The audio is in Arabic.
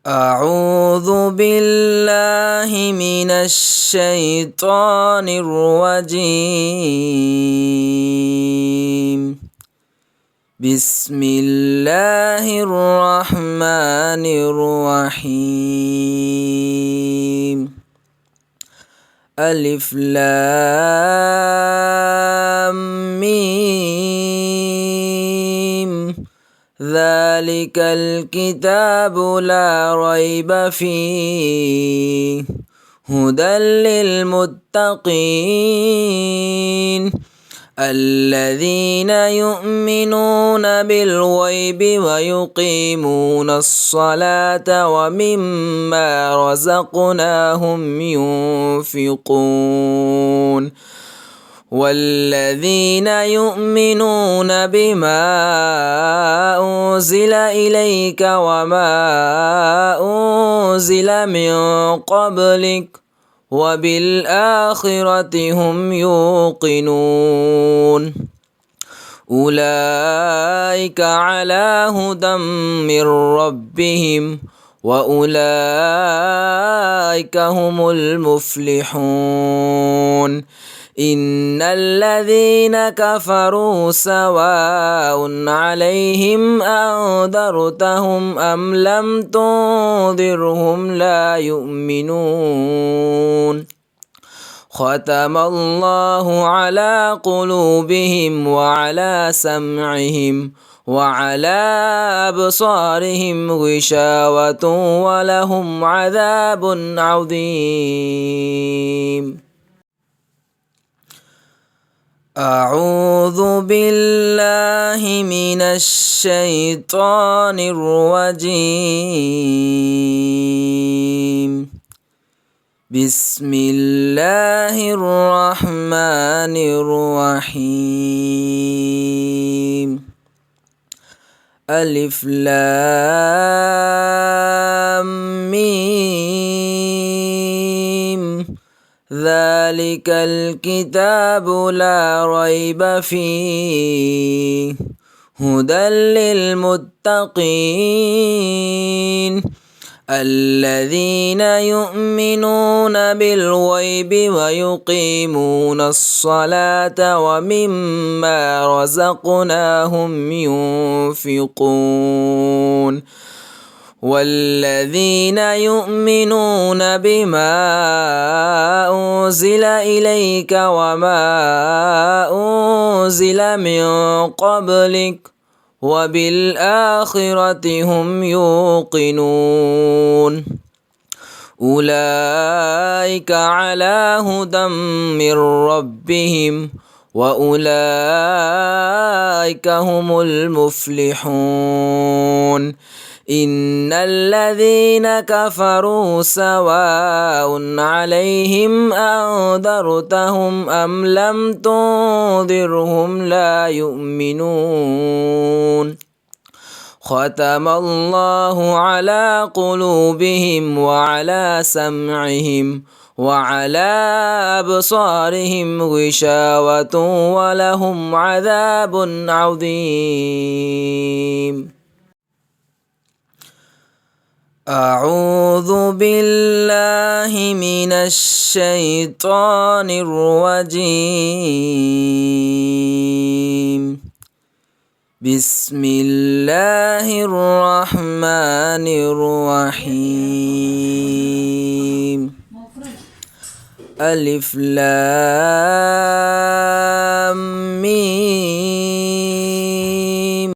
أعوذ بالله من الشيطان الرجيم. بسم الله الرحمن الرحيم. ألف لام ميم. ذلك الكتاب لا ريب فيه هدى للمتقين الذين يؤمنون بالغيب ويقيمون الصلاة ومما رزقناهم ينفقون والذين يؤمنون بما أنزل إليك وما أنزل من قبلك وبالآخرة هم يوقنون أولئك على هدى من ربهم وأولئك هم المفلحون إن الذين كفروا سواء عليهم أنذرتهم أم لم تنذرهم لا يؤمنون ختم الله على قلوبهم وعلى سمعهم وعلى أبصارهم غشاوة ولهم عذاب عظيم. أعوذ بالله من الشيطان الرجيم. بسم الله الرحمن الرحيم. ألف لام ميم. ذلك الكتاب لا ريب فيه هدى للمتقين الذين يؤمنون بالغيب ويقيمون الصلاة ومما رزقناهم ينفقون والذين يؤمنون بما أنزل إليك وما أنزل من قبلك وبالآخرة هم يوقنون أولئك على هدى من ربهم وأولئك هم المفلحون إن الذين كفروا سواء عليهم أنذرتهم أم لم تنذرهم لا يؤمنون ختم الله على قلوبهم وعلى سمعهم وعلى أبصارهم غشاوة ولهم عذاب عظيم. أعوذ بالله من الشيطان الرجيم. بسم الله الرحمن الرحيم. ألف لام